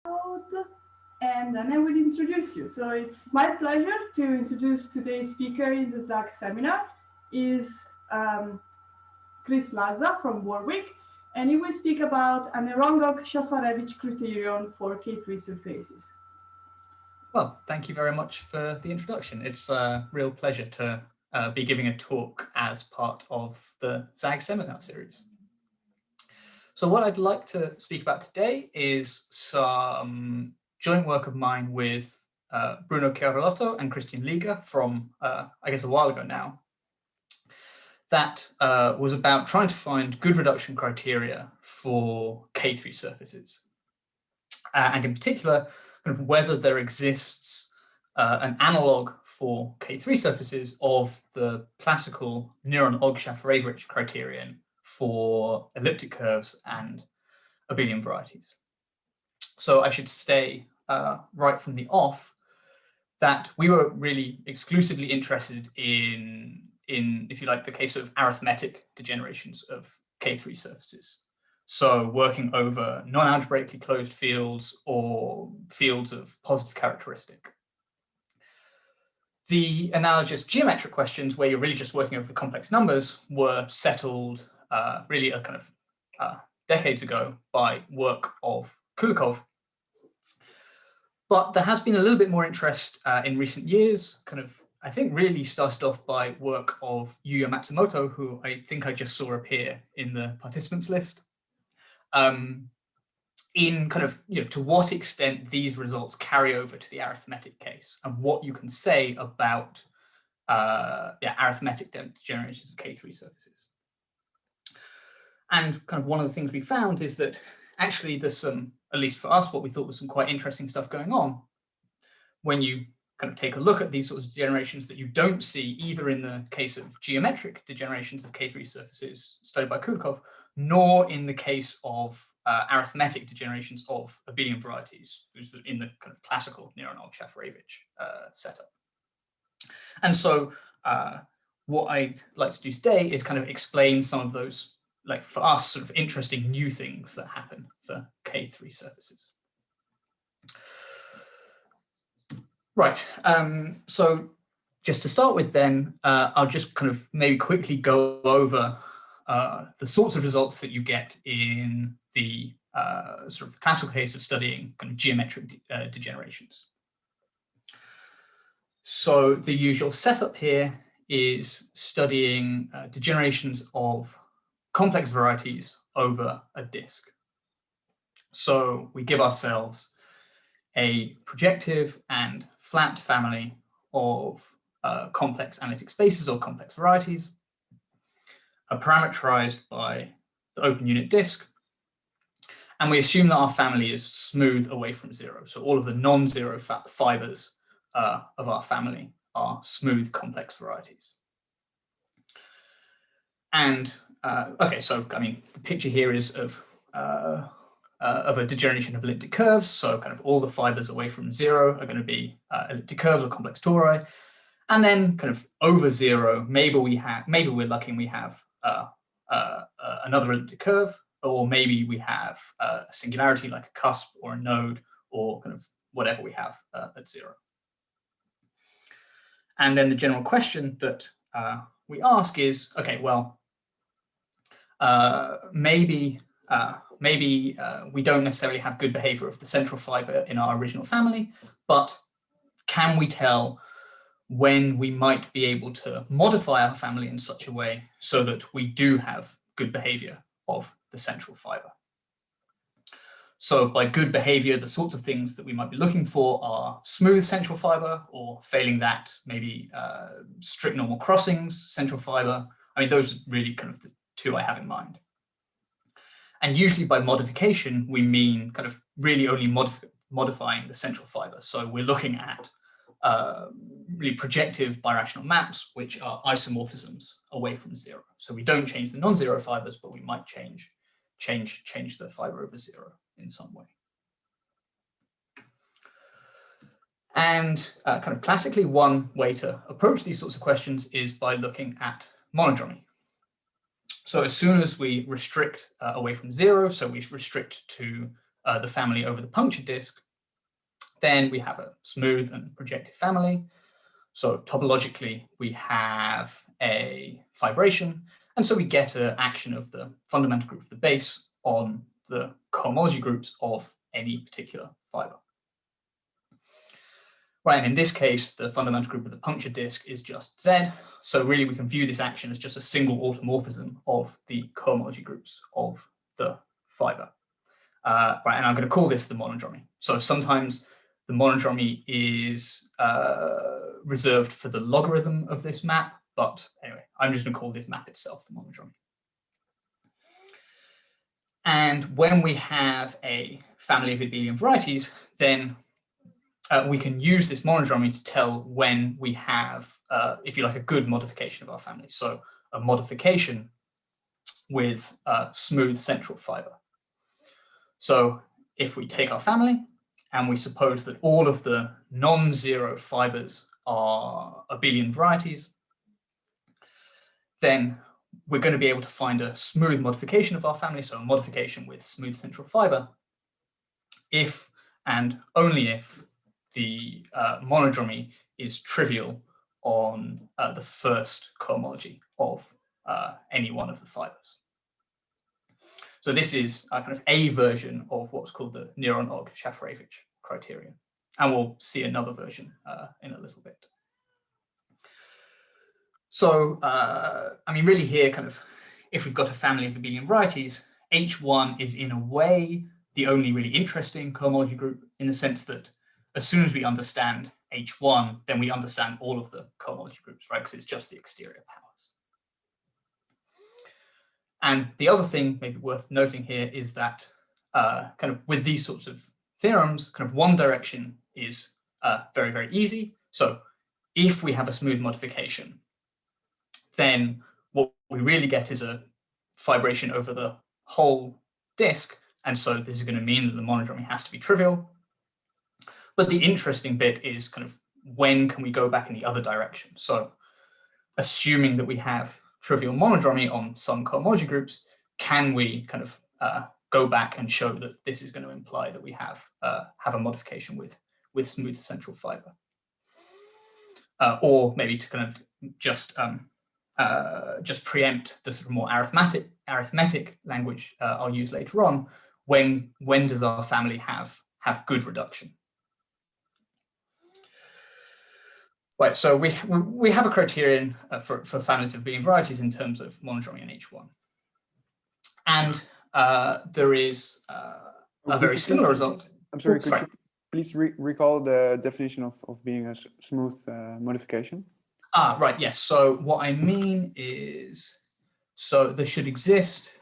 And then I will introduce you. So it's my pleasure to introduce today's speaker in the ZAG seminar is Chris Lazda from Warwick, and he will speak about a Neron-Shafarevich criterion for K3 surfaces. Well, thank you very much for the introduction. It's a real pleasure to be giving a talk as part of the ZAG seminar series. So what I'd like to speak about today is some joint work of mine with Bruno Chiarolotto and Christian Liga from, I guess, a while ago now. That was about trying to find good reduction criteria for K3 surfaces. And in particular, kind of whether there exists an analog for K3 surfaces of the classical Neuron-Shafarevich criterion for elliptic curves and abelian varieties. So I should say right from the off that we were really exclusively interested in, if you like, the case of arithmetic degenerations of K3 surfaces. So working over non-algebraically closed fields or fields of positive characteristic. The analogous geometric questions, where you're really just working over the complex numbers, were settled really a kind of decades ago by work of Kulikov. But there has been a little bit more interest in recent years, kind of, I think really started off by work of Yuya Matsumoto, who I think I just saw appear in the participants list. In kind of, to what extent these results carry over to the arithmetic case and what you can say about arithmetic degenerations of K3 surfaces. And kind of one of the things we found is that actually there's some, at least for us, what we thought was some quite interesting stuff going on when you kind of take a look at these sorts of degenerations that you don't see either in the case of geometric degenerations of K3 surfaces studied by Kulikov, nor in the case of arithmetic degenerations of abelian varieties, which is in the kind of classical Neuron-Shafarevich setup. And so what I'd like to do today is kind of explain some of those, like for us, sort of interesting new things that happen for K3 surfaces. Right, so just to start with then, I'll just kind of maybe quickly go over the sorts of results that you get in the sort of classical case of studying kind of geometric degenerations. So the usual setup here is studying degenerations of complex varieties over a disk. So we give ourselves a projective and flat family of complex analytic spaces or complex varieties, parameterized by the open unit disk, and we assume that our family is smooth away from zero. So all of the non-zero fibers of our family are smooth complex varieties. And okay, so I mean, the picture here is of a degeneration of elliptic curves. So kind of all the fibers away from zero are going to be elliptic curves or complex tori. And then kind of over zero, maybe we're lucky and we have another elliptic curve, or maybe we have a singularity like a cusp or a node or kind of whatever we have at zero. And then the general question that we ask is, okay, well, maybe we don't necessarily have good behavior of the central fiber in our original family, but can we tell when we might be able to modify our family in such a way so that we do have good behavior of the central fiber? So by good behavior, the sorts of things that we might be looking for are smooth central fiber, or failing that, maybe strict normal crossings, central fiber. I mean, those are really kind of the two I have in mind. And usually by modification, we mean kind of really only modifying the central fiber. So we're looking at really projective birational maps, which are isomorphisms away from zero. So we don't change the non-zero fibers, but we might change the fiber over zero in some way. And kind of classically, one way to approach these sorts of questions is by looking at monodromy. So as soon as we restrict away from zero, so we restrict to the family over the punctured disk, then we have a smooth and projective family. So topologically, we have a fibration, and so we get an action of the fundamental group of the base on the cohomology groups of any particular fiber. Right, and in this case, the fundamental group of the punctured disk is just Z. So really, we can view this action as just a single automorphism of the cohomology groups of the fiber. Right, and I'm going to call this the monodromy. So sometimes the monodromy is reserved for the logarithm of this map, but anyway, I'm just going to call this map itself the monodromy. And when we have a family of abelian varieties, then we can use this monodromy to tell when we have, if you like, a good modification of our family. So a modification with a smooth central fiber. So if we take our family and we suppose that all of the non-zero fibers are abelian varieties, then we're going to be able to find a smooth modification of our family, so a modification with smooth central fiber, if and only if the monodromy is trivial on the first cohomology of any one of the fibers. So this is kind of a version of what's called the Neuron-Shafarevich criterion. And we'll see another version in a little bit. So, I mean, really here, kind of, if we've got a family of abelian varieties, H1 is in a way the only really interesting cohomology group, in the sense that as soon as we understand H1, then we understand all of the cohomology groups, right? Because it's just the exterior powers. And the other thing maybe worth noting here is that kind of with these sorts of theorems, kind of one direction is very, very easy. So if we have a smooth modification, then what we really get is a fibration over the whole disk. And so this is going to mean that the monodromy has to be trivial. But the interesting bit is kind of when can we go back in the other direction? So assuming that we have trivial monodromy on some cohomology groups, can we kind of go back and show that this is going to imply that we have a modification with smooth central fiber? Or maybe to kind of just preempt the sort of more arithmetic language I'll use later on, when does our family have good reduction? Right, so we have a criterion for families of abelian varieties in terms of monodromy and H1. And there is a very similar result. I'm sorry, could you please recall the definition of being a smooth modification? Right, yes. So what I mean is, so there should exist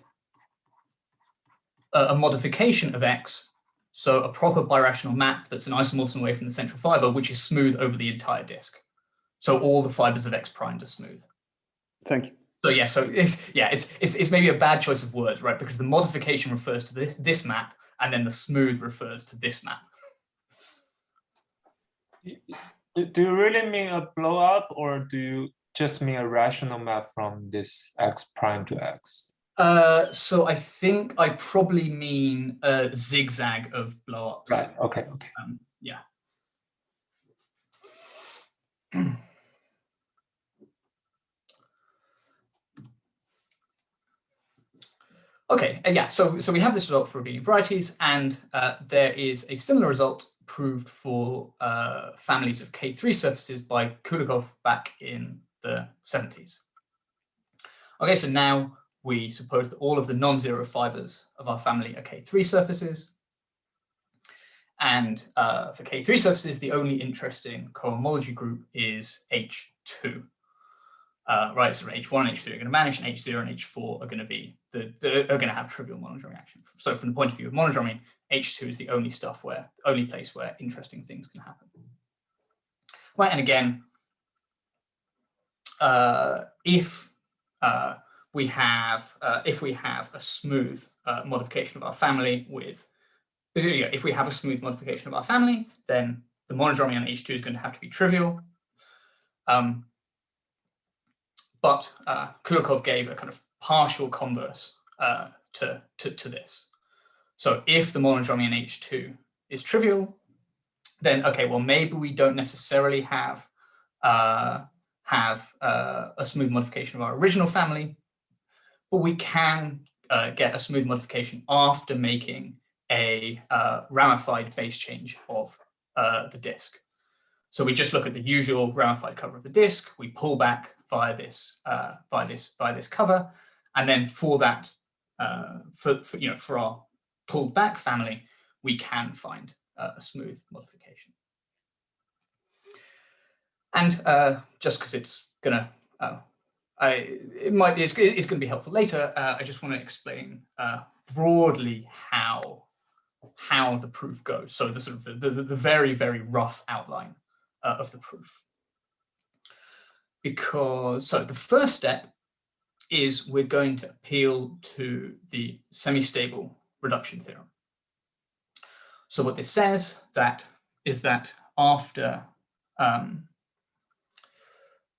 a modification of X, so a proper birational map that's an isomorphism away from the central fiber, which is smooth over the entire disk. So all the fibers of X primed are smooth. Thank you. So yeah, so it's maybe a bad choice of words, right? Because the modification refers to this map, and then the smooth refers to this map. Do you really mean a blow up, or do you just mean a rational map from this X prime to X? So I think I probably mean a zigzag of blow ups. Right. Okay. Okay. Yeah. Okay, yeah, so we have this result for abelian varieties, and there is a similar result proved for families of K3 surfaces by Kulikov back in the 70s. Okay, so now we suppose that all of the non-zero fibers of our family are K3 surfaces. And for K3 surfaces, the only interesting cohomology group is H2. Right, so H1 and H3 are going to vanish, and H0 and H4 are going to be are going to have trivial monodromy action. So from the point of view of monodromy, H2 is the only place where interesting things can happen. Right, and again, if we have a smooth modification of our family if we have a smooth modification of our family, then the monodromy on H2 is going to have to be trivial. But Kulikov gave a kind of partial converse to this. So if the monodromy in H2 is trivial, then okay, well maybe we don't necessarily have a smooth modification of our original family, but we can get a smooth modification after making a ramified base change of the disk. So we just look at the usual ramified cover of the disk, we pull back via this cover, and then for that for our pulled back family, we can find a smooth modification. And just because it's gonna it's going to be helpful later, I just want to explain broadly how the proof goes. So the sort of the very, very rough outline of the proof. So the first step is we're going to appeal to the semi-stable reduction theorem. So what this says is that after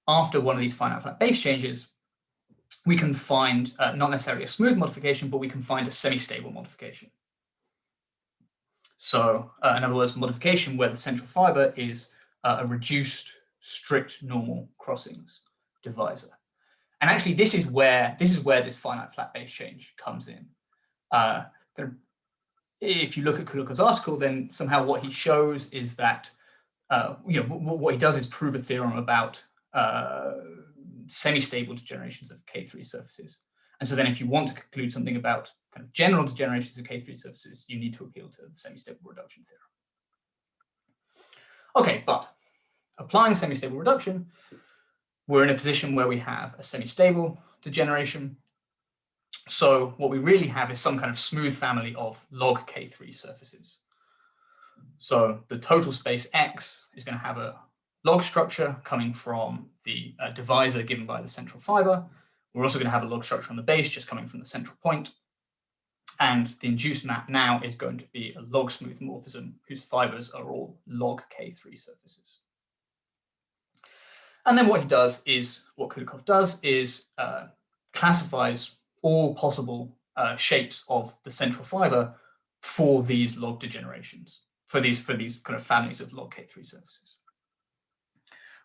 one of these finite flat base changes, we can find not necessarily a smooth modification, but we can find a semi-stable modification. So in other words, modification where the central fiber is a reduced strict normal crossings divisor. And actually, this is where this finite flat base change comes in. If you look at Kuluk's article, then somehow what he shows is that what he does is prove a theorem about semi-stable degenerations of K3 surfaces. And so then if you want to conclude something about kind of general degenerations of K3 surfaces, you need to appeal to the semi-stable reduction theorem. Okay, but applying semi-stable reduction, we're in a position where we have a semi-stable degeneration. So what we really have is some kind of smooth family of log K3 surfaces. So the total space X is going to have a log structure coming from the divisor given by the central fiber. We're also going to have a log structure on the base just coming from the central point. And the induced map now is going to be a log smooth morphism whose fibers are all log K3 surfaces. And then what Kulukov does is classifies all possible shapes of the central fiber for these log degenerations, for these kind of families of log K3 surfaces.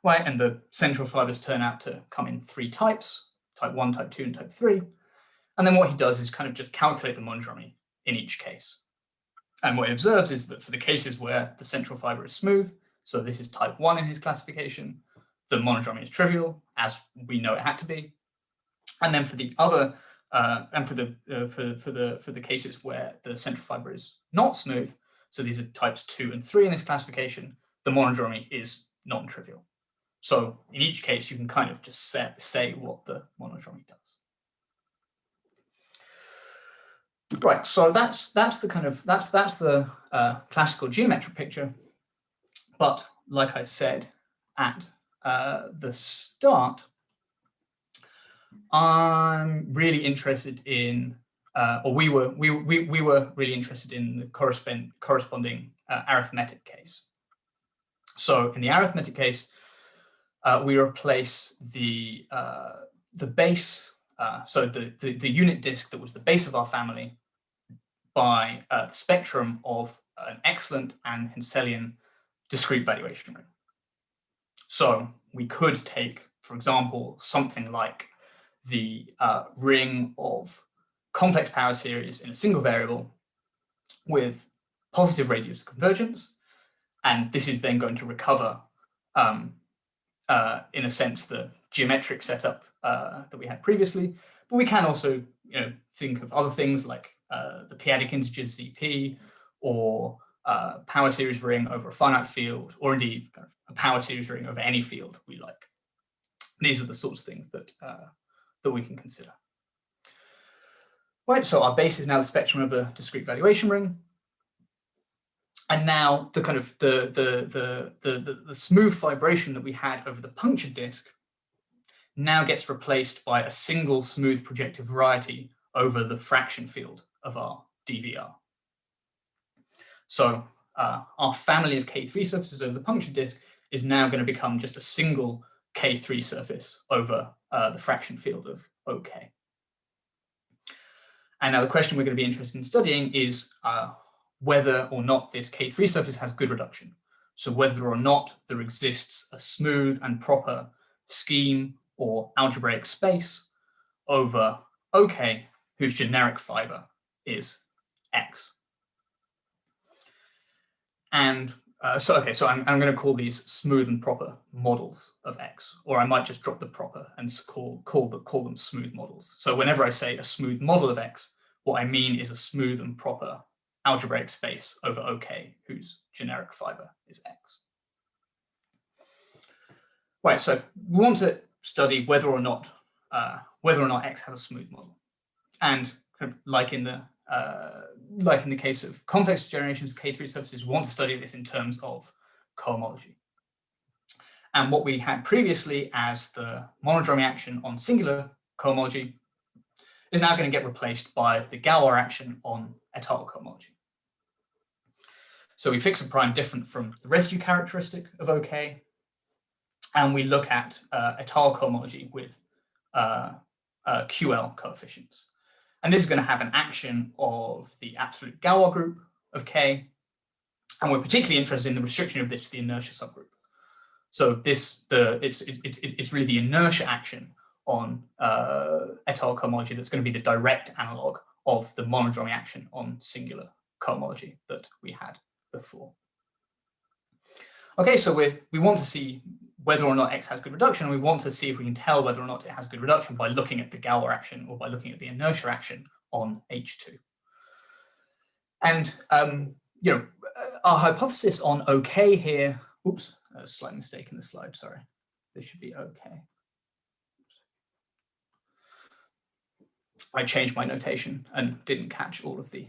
Right, and the central fibers turn out to come in 3 types, type 1, type 2, and type 3. And then what he does is kind of just calculate the monodromy in each case. And what he observes is that for the cases where the central fiber is smooth, so this is type 1 in his classification, the monodromy is trivial, as we know it had to be. And then for the other, for the cases where the central fiber is not smooth, so these are types 2 and 3 in his classification, the monodromy is non-trivial. So in each case, you can kind of just say what the monodromy does. Right. So that's the classical geometric picture. But like I said at the start, I'm really interested in, or we were really interested in the corresponding arithmetic case. So in the arithmetic case, we replace the base, so the unit disk that was the base of our family, by the spectrum of an excellent and Henselian discrete valuation ring. So we could take, for example, something like the ring of complex power series in a single variable with positive radius of convergence, and this is then going to recover, in a sense, the geometric setup that we had previously. But we can also, think of other things like the p-adic integers ZP, or power series ring over a finite field, or indeed a power series ring over any field we like. These are the sorts of things that we can consider. Right, so our base is now the spectrum of a discrete valuation ring. And now the kind of the smooth vibration that we had over the punctured disk now gets replaced by a single smooth projective variety over the fraction field of our DVR. So our family of K3 surfaces over the punctured disk is now going to become just a single K3 surface over the fraction field of OK. And now the question we're going to be interested in studying is whether or not this K3 surface has good reduction. So whether or not there exists a smooth and proper scheme or algebraic space over OK, whose generic fiber is X. And so I'm going to call these smooth and proper models of X, or I might just drop the proper and call them smooth models. So whenever I say a smooth model of X, what I mean is a smooth and proper algebraic space over OK, whose generic fiber is X. Right, so we want to study whether or not X has a smooth model, and kind of like in the case of complex generations of K3 surfaces, we want to study this in terms of cohomology. And what we had previously as the monodromy action on singular cohomology is now going to get replaced by the Galois action on étale cohomology. So we fix a prime different from the residue characteristic of OK, and we look at étale cohomology with QL coefficients. And this is going to have an action of the absolute Galois group of K. And we're particularly interested in the restriction of this to the inertia subgroup. So it's really the inertia action on étale cohomology that's going to be the direct analog of the monodromy action on singular cohomology that we had before. Okay, so we want to see whether or not X has good reduction. We want to see if we can tell whether or not it has good reduction by looking at the Galois action or by looking at the inertia action on H2. And our hypothesis on OK here. Oops, a slight mistake in the slide. Sorry, this should be OK. I changed my notation and didn't catch all of the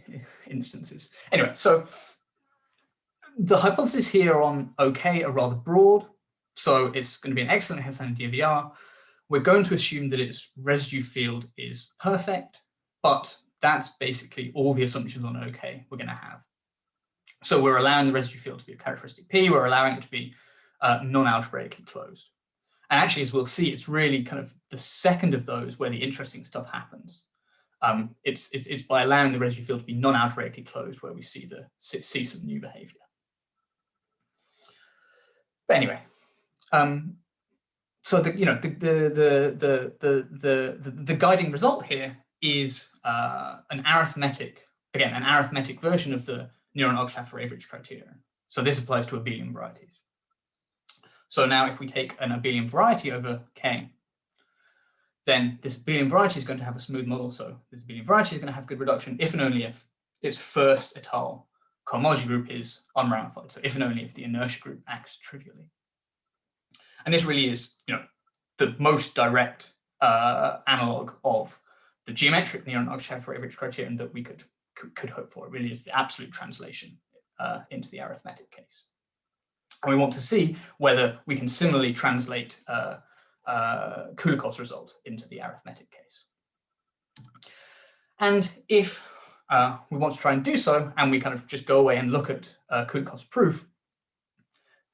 instances. Anyway, so the hypotheses here on OK are rather broad. So it's going to be an excellent Hessian DVR. We're going to assume that its residue field is perfect, but that's basically all the assumptions on OK we're going to have. So we're allowing the residue field to be a characteristic P. We're allowing it to be non-algebraically closed. And actually, as we'll see, it's really kind of the second of those where the interesting stuff happens. It's by allowing the residue field to be non-algebraically closed where we see some new behavior. But anyway, so the guiding result here is an arithmetic version of the Neuron-Models criterion. So this applies to abelian varieties. So now if we take an abelian variety over K, then this abelian variety is going to have a smooth model. So this abelian variety is going to have good reduction if and only if its first étale cohomology group is unramified. So if and only if the inertia group acts trivially. And this really is, the most direct analog of the geometric Neuron-Models criterion that we could hope for. It really is the absolute translation into the arithmetic case. And we want to see whether we can similarly translate Kulikov's result into the arithmetic case. And if we want to try and do so, and we kind of just go away and look at Kulikov's proof,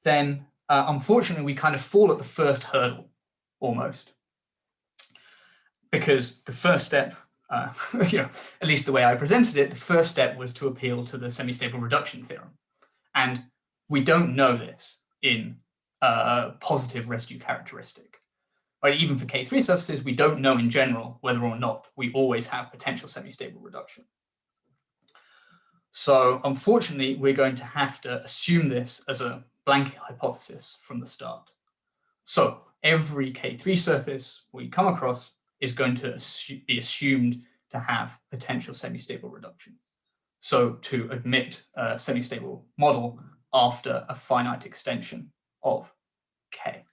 then unfortunately we kind of fall at the first hurdle almost, because the first step, at least the way I presented it, the first step was to appeal to the semi-stable reduction theorem, and we don't know this in positive residue characteristic. Right? Even for K3 surfaces, we don't know in general whether or not we always have potential semi-stable reduction. So unfortunately, we're going to have to assume this as a blanket hypothesis from the start. So every K3 surface we come across is going to be assumed to have potential semi-stable reduction. So to admit a semi-stable model after a finite extension of K.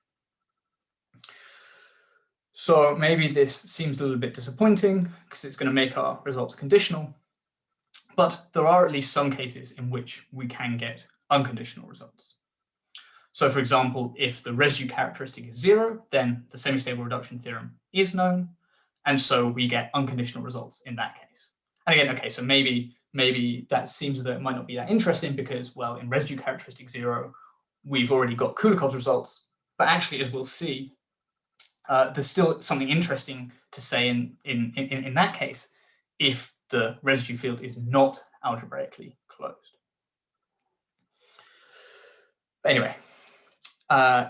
So maybe this seems a little bit disappointing because it's going to make our results conditional, but there are at least some cases in which we can get unconditional results. So for example, if the residue characteristic is 0, then the semi-stable reduction theorem is known, and so we get unconditional results in that case. And again, okay, so maybe that seems that it might not be that interesting because, well, in residue characteristic 0, we've already got Kulikov's results, but actually, as we'll see, there's still something interesting to say in that case. If the residue field is not algebraically closed. But anyway,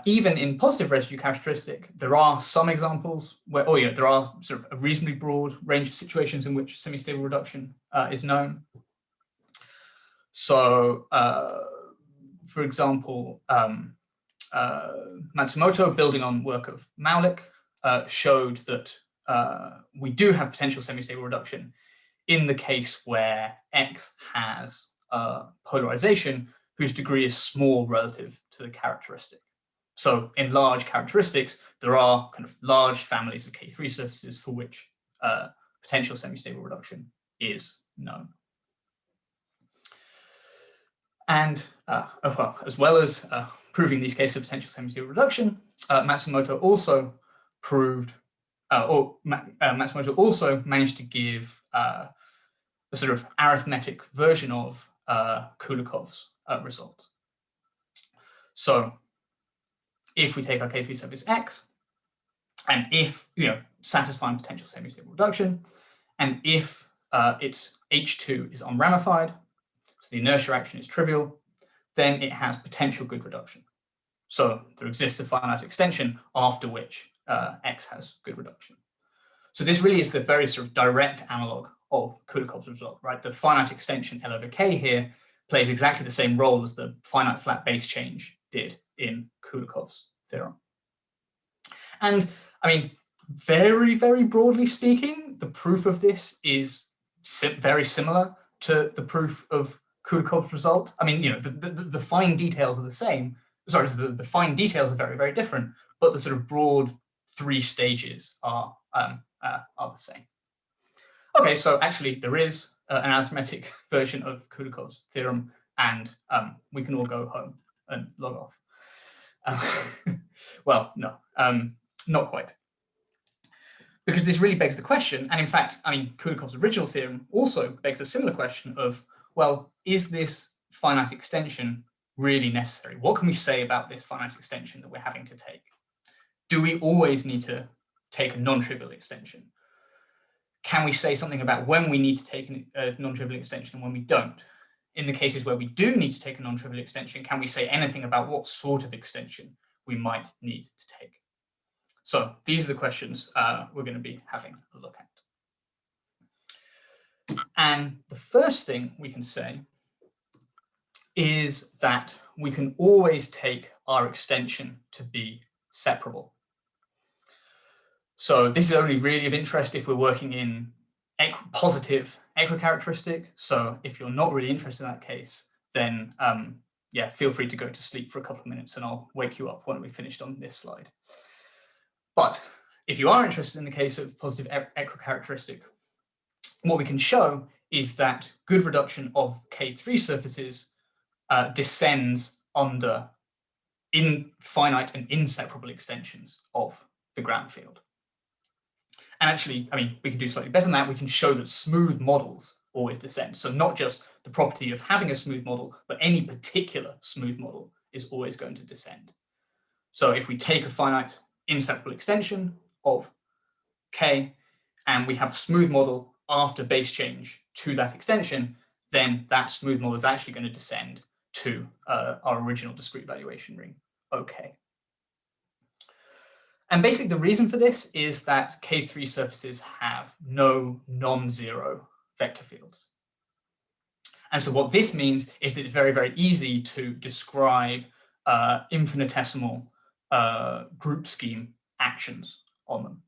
even in positive residue characteristic, there are some examples where, there are sort of a reasonably broad range of situations in which semi-stable reduction is known. So, for example, Matsumoto, building on work of Maulik, showed that we do have potential semi-stable reduction in the case where X has a polarization whose degree is small relative to the characteristic. So in large characteristics, there are kind of large families of K3 surfaces for which potential semi-stable reduction is known. And as well as proving these cases of potential semi-stable reduction, Matsumoto also proved, Matsumoto also managed to give a sort of arithmetic version of Kulikov's result. So if we take our K3 surface X, and if, satisfying potential semi-stable reduction, and if its H2 is unramified, so the inertia action is trivial, then it has potential good reduction. So there exists a finite extension after which X has good reduction. So this really is the very sort of direct analog of Kulikov's result, right? The finite extension L over K here plays exactly the same role as the finite flat base change did in Kulikov's theorem. And I mean, very, very broadly speaking, the proof of this is very similar to the proof of Kulikov's result. I mean, the fine details are the same. Sorry, the fine details are very, very different, but the sort of broad three stages are the same. Okay, so actually there is an arithmetic version of Kulikov's theorem, and we can all go home and log off. Well, no, not quite. Because this really begs the question, and in fact, I mean, Kulikov's original theorem also begs a similar question of, well, is this finite extension really necessary? What can we say about this finite extension that we're having to take? Do we always need to take a non-trivial extension? Can we say something about when we need to take a non-trivial extension and when we don't? In the cases where we do need to take a non-trivial extension, can we say anything about what sort of extension we might need to take? So these are the questions we're going to be having a look at. And the first thing we can say is that we can always take our extension to be separable. So this is only really of interest if we're working in positive equicharacteristic. So if you're not really interested in that case, then yeah, feel free to go to sleep for a couple of minutes and I'll wake you up when we've finished on this slide. But if you are interested in the case of positive equicharacteristic, what we can show is that good reduction of K3 surfaces descends under finite and inseparable extensions of the ground field. And actually, I mean, we can do slightly better than that. We can show that smooth models always descend. So not just the property of having a smooth model, but any particular smooth model is always going to descend. So if we take a finite inseparable extension of K and we have a smooth model after base change to that extension, then that smooth model is actually going to descend to our original discrete valuation ring, OK. And basically the reason for this is that K3 surfaces have no non-zero vector fields. And so what this means is that it's very, very easy to describe infinitesimal group scheme actions on them.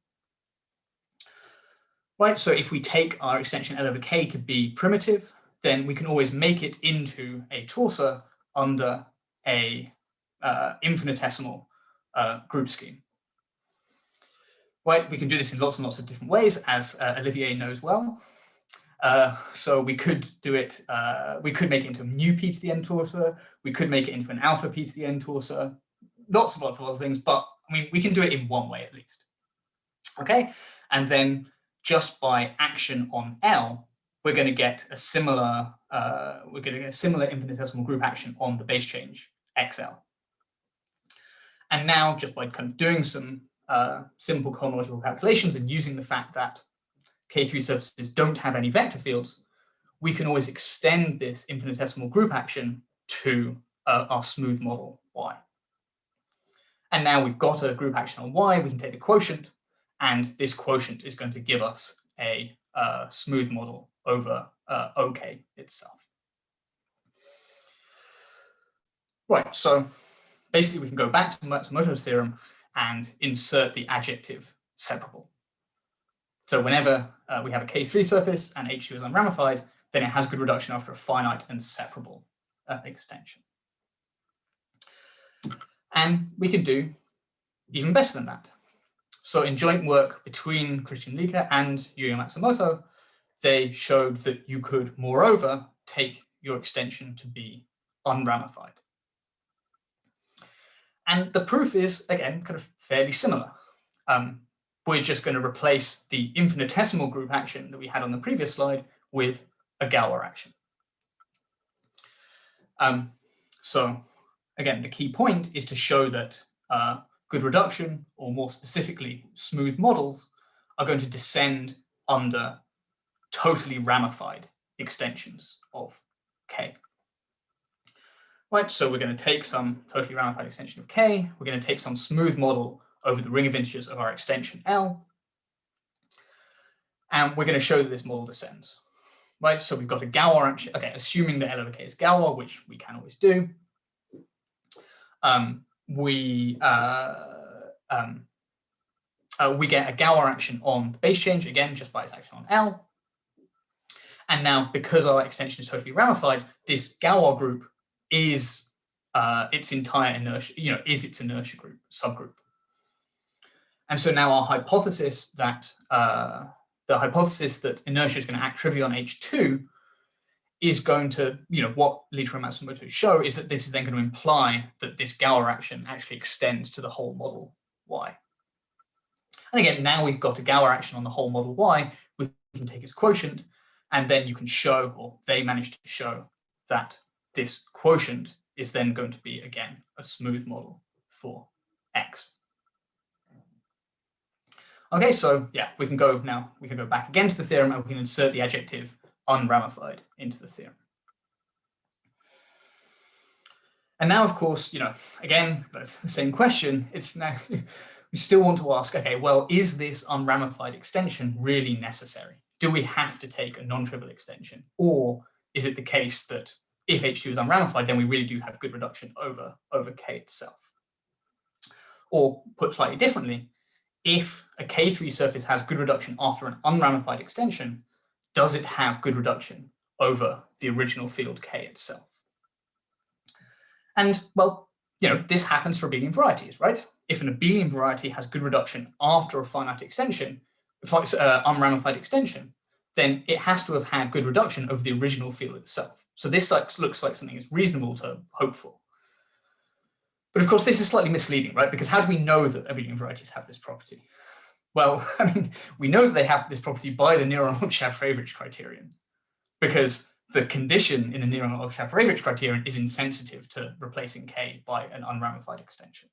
Right, so if we take our extension L over K to be primitive, then we can always make it into a torsor under a infinitesimal group scheme. Right, we can do this in lots and lots of different ways, as Olivier knows well. So we could do it, we could make it into a mu p to the n torsor, we could make it into an alpha p to the n torsor, lots of other things, but I mean, we can do it in one way at least. Okay, and then just by action on L, we're going to get a similar, infinitesimal group action on the base change XL. And now, just by kind of doing some simple cohomological calculations and using the fact that K3 surfaces don't have any vector fields, we can always extend this infinitesimal group action to our smooth model Y. And now we've got a group action on Y, we can take the quotient, and this quotient is going to give us a smooth model over OK itself. Right, so basically we can go back to Matsumoto's theorem and insert the adjective separable. So whenever we have a K3 surface and H2 is unramified, then it has good reduction after a finite and separable extension. And we can do even better than that. So in joint work between Christian Lieke and Yuya Matsumoto, they showed that you could, moreover, take your extension to be unramified. And the proof is, again, kind of fairly similar. We're just going to replace the infinitesimal group action that we had on the previous slide with a Galois action. So again, the key point is to show that good reduction, or more specifically, smooth models, are going to descend under totally ramified extensions of K. Right, so we're going to take some totally ramified extension of K, we're going to take some smooth model over the ring of integers of our extension L, and we're going to show that this model descends. Right, so we've got a Galois action, okay, assuming that L over K is Galois, which we can always do. We get a Galois action on the base change, again, just by its action on L. And now, because our extension is totally ramified, this Galois group is its entire inertia, is its inertia group, subgroup. And so now our hypothesis that inertia is going to act trivially on H2 is going to, what Lieke and Matsumoto show is that this is then going to imply that this Galois action actually extends to the whole model Y. And again, now we've got a Galois action on the whole model Y, we can take its quotient, and then you can show, or they managed to show, that this quotient is then going to be, again, a smooth model for X. Okay, so yeah, we can go back again to the theorem and we can insert the adjective unramified into the theorem. And now, of course, again, the same question, it's now, we still want to ask, okay, well, is this unramified extension really necessary? Do we have to take a non-trivial extension? Or is it the case that if H2 is unramified, then we really do have good reduction over K itself? Or put slightly differently, if a K3 surface has good reduction after an unramified extension, does it have good reduction over the original field K itself? And well, this happens for abelian varieties, right? If an abelian variety has good reduction after a finite extension, unramified extension, then it has to have had good reduction over the original field itself. So this looks like something that's reasonable to hope for. But of course, this is slightly misleading, right? Because how do we know that abelian varieties have this property? Well, I mean, we know that they have this property by the Neuron Models criterion, because the condition in the Neuron Models criterion is insensitive to replacing K by an unramified extension.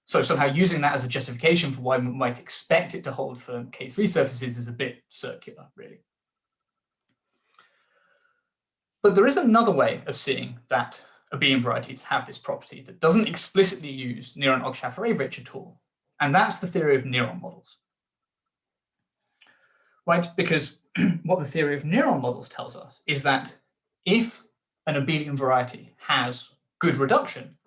So somehow using that as a justification for why we might expect it to hold for K3 surfaces is a bit circular, really. But there is another way of seeing that abelian varieties have this property that doesn't explicitly use Neuron Models at all. And that's the theory of neuron models. Right? Because what the theory of neuron models tells us is that if an abelian variety has good reduction,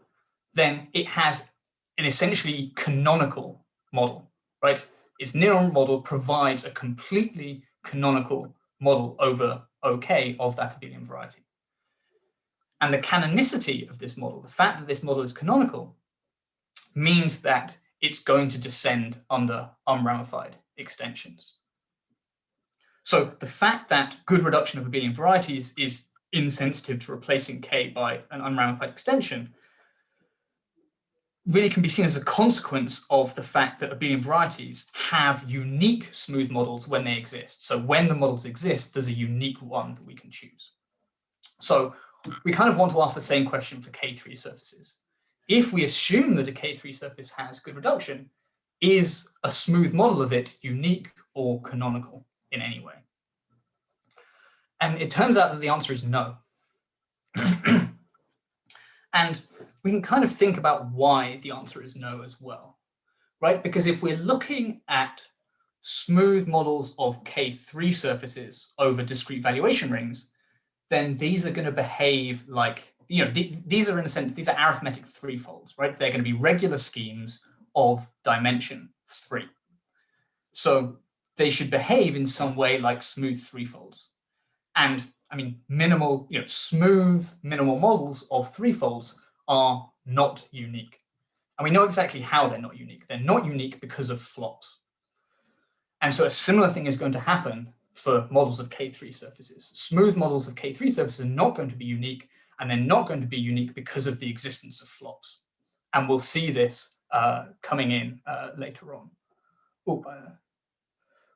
then it has an essentially canonical model, right? Its neuron model provides a completely canonical model over OK of that abelian variety. And the canonicity of this model, the fact that this model is canonical, means that it's going to descend under unramified extensions. So the fact that good reduction of abelian varieties is insensitive to replacing K by an unramified extension really can be seen as a consequence of the fact that abelian varieties have unique smooth models when they exist. So when the models exist, there's a unique one that we can choose. So we kind of want to ask the same question for K3 surfaces. If we assume that a K3 surface has good reduction, is a smooth model of it unique or canonical? in any way? And it turns out that the answer is no. And we can kind of think about why the answer is no as well, right? Because if we're looking at smooth models of K3 surfaces over discrete valuation rings, then these are going to behave like, these are, in a sense, these are arithmetic threefolds, right? They're going to be regular schemes of dimension 3. So they should behave in some way like smooth threefolds. And I mean, smooth minimal models of threefolds are not unique. And we know exactly how they're not unique. They're not unique because of flops. And so a similar thing is going to happen for models of K3 surfaces. Smooth models of K3 surfaces are not going to be unique, and they're not going to be unique because of the existence of flops. And we'll see this coming in later on.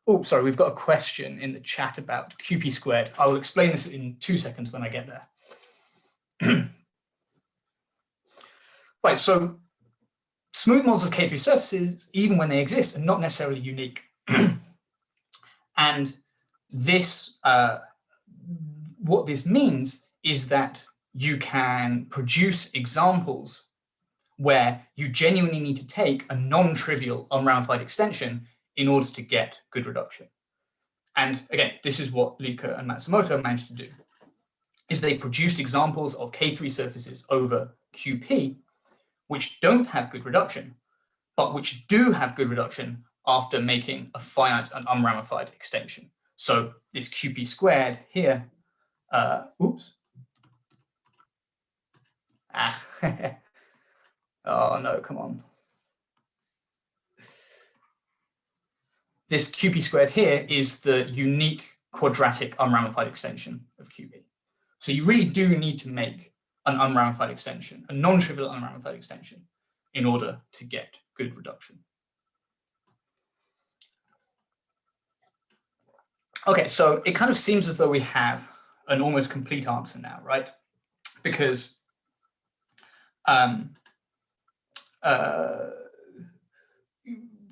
Oh, sorry, we've got a question in the chat about QP squared. I will explain this in 2 seconds when I get there. Right, so smooth models of K3 surfaces, even when they exist, are not necessarily unique. And this, what this means is that you can produce examples where you genuinely need to take a non-trivial unramified extension in order to get good reduction. And again, this is what Liedtke and Matsumoto managed to do, is they produced examples of K3 surfaces over QP, which don't have good reduction, but which do have good reduction after making a finite and unramified extension. So this QP squared here, oh no, come on. This QP squared here is the unique quadratic unramified extension of QP. So you really do need to make an unramified extension, a non-trivial unramified extension, in order to get good reduction. Okay, so it kind of seems as though we have an almost complete answer now, right? Because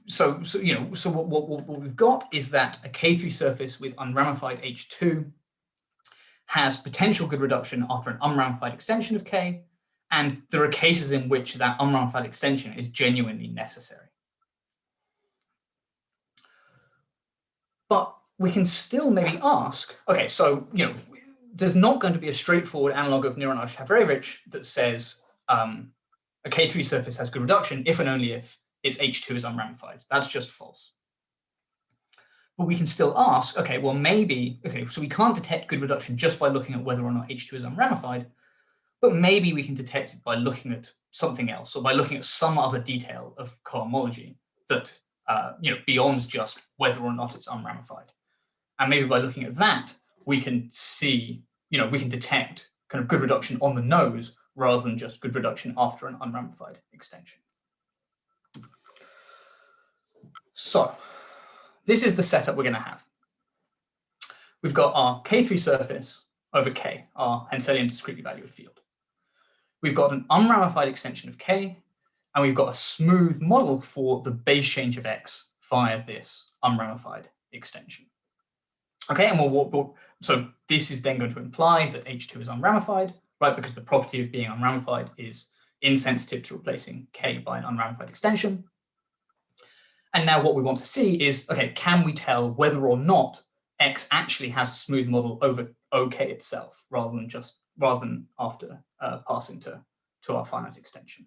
so what we've got is that a K3 surface with unramified H2 has potential good reduction after an unramified extension of K, and there are cases in which that unramified extension is genuinely necessary. But we can still maybe ask, okay, so there's not going to be a straightforward analog of Neuron Models that says a K3 surface has good reduction if and only if its H2 is unramified. That's just false. But we can still ask, okay, well maybe, okay, so we can't detect good reduction just by looking at whether or not H2 is unramified, but maybe we can detect it by looking at something else, or by looking at some other detail of cohomology that, beyond just whether or not it's unramified. And maybe by looking at that, we can see, we can detect kind of good reduction on the nose rather than just good reduction after an unramified extension. So this is the setup we're going to have. We've got our K3 surface over K, our Henselian discretely valued field. We've got an unramified extension of K, and we've got a smooth model for the base change of X via this unramified extension. Okay, and so this is then going to imply that H2 is unramified, right? Because the property of being unramified is insensitive to replacing K by an unramified extension. And now what we want to see is, okay, can we tell whether or not X actually has a smooth model over OK itself, rather than after passing to our finite extension.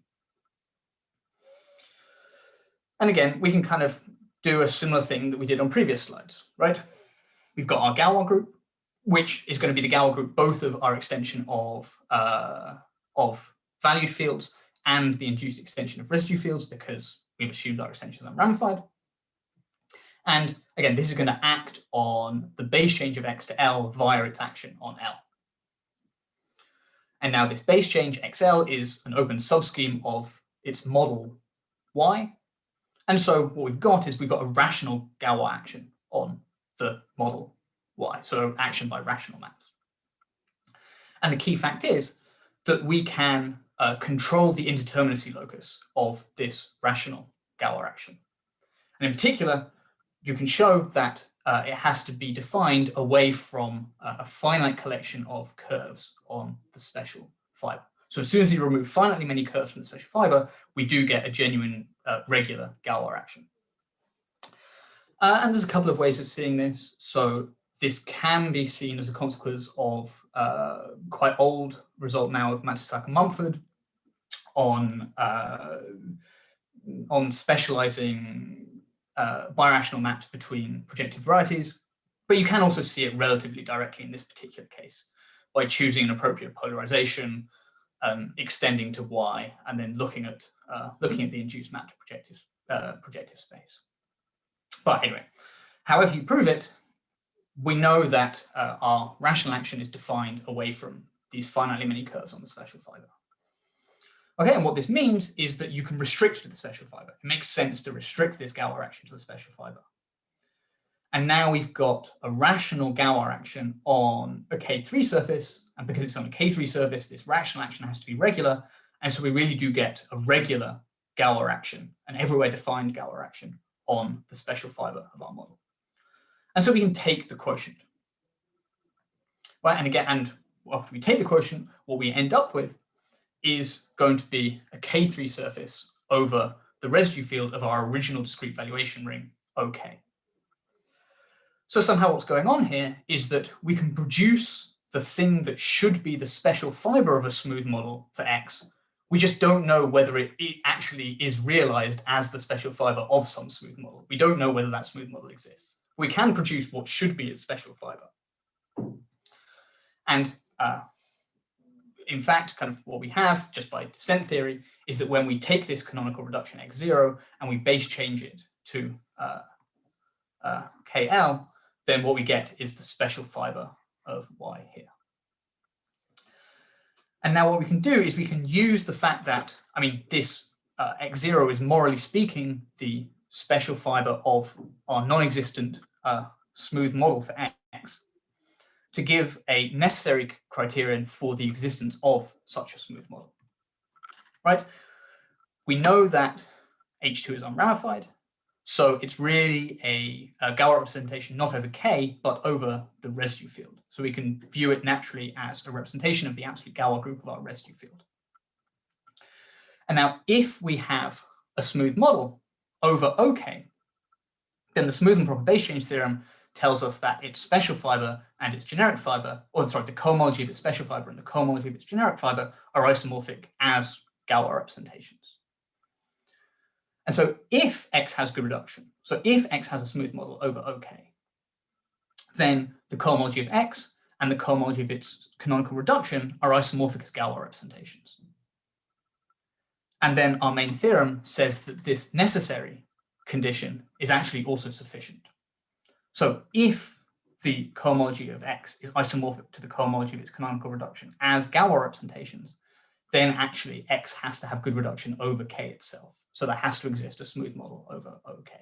And again, we can kind of do a similar thing that we did on previous slides, right? We've got our Galois group, which is going to be the Galois group both of our extension of valued fields and the induced extension of residue fields, because we've assumed our extension is unramified. And again, this is going to act on the base change of X to L via its action on L. And now this base change XL is an open subscheme of its model Y. And so what we've got is we've got a rational Galois action on the model Y, so action by rational maps. And the key fact is that we can control the indeterminacy locus of this rational Galois action. And in particular, you can show that it has to be defined away from a finite collection of curves on the special fiber. So as soon as you remove finitely many curves from the special fiber, we do get a genuine regular Galois action. And there's a couple of ways of seeing this. So this can be seen as a consequence of quite old result now of Matsusaka Mumford on specializing birational maps between projective varieties. But you can also see it relatively directly in this particular case by choosing an appropriate polarization, extending to Y, and then looking at the induced map to projective space. But anyway, however you prove it, we know that our rational action is defined away from these finitely many curves on the special fiber. Okay, and what this means is that you can restrict to the special fiber. It makes sense to restrict this Galois action to the special fiber. And now we've got a rational Galois action on a K3 surface, and because it's on a K3 surface, this rational action has to be regular, and so we really do get a regular Galois action, an everywhere defined Galois action on the special fiber of our model. And so we can take the quotient. Right, and again, and after we take the quotient, what we end up with is going to be a K3 surface over the residue field of our original discrete valuation ring, OK. So somehow what's going on here is that we can produce the thing that should be the special fiber of a smooth model for X. We just don't know whether it actually is realized as the special fiber of some smooth model. We don't know whether that smooth model exists. We can produce what should be its special fiber. And in fact, kind of what we have just by descent theory is that when we take this canonical reduction X0 and we base change it to KL, then what we get is the special fiber of Y here. And now what we can do is we can use the fact that, I mean, this X0 is morally speaking the special fiber of our non-existent smooth model for X to give a necessary criterion for the existence of such a smooth model, right? We know that H2 is unramified, so it's really a Galois representation not over K, but over the residue field. So we can view it naturally as a representation of the absolute Galois group of our residue field. And now if we have a smooth model over OK, then the smooth and proper base change theorem tells us that its special fiber and its generic fiber, or sorry, the cohomology of its special fiber and the cohomology of its generic fiber are isomorphic as Galois representations. And so if X has good reduction, so if X has a smooth model over OK, then the cohomology of X and the cohomology of its canonical reduction are isomorphic as Galois representations. And then our main theorem says that this necessary condition is actually also sufficient. So if the cohomology of X is isomorphic to the cohomology of its canonical reduction as Galois representations, then actually X has to have good reduction over K itself. So there has to exist a smooth model over OK.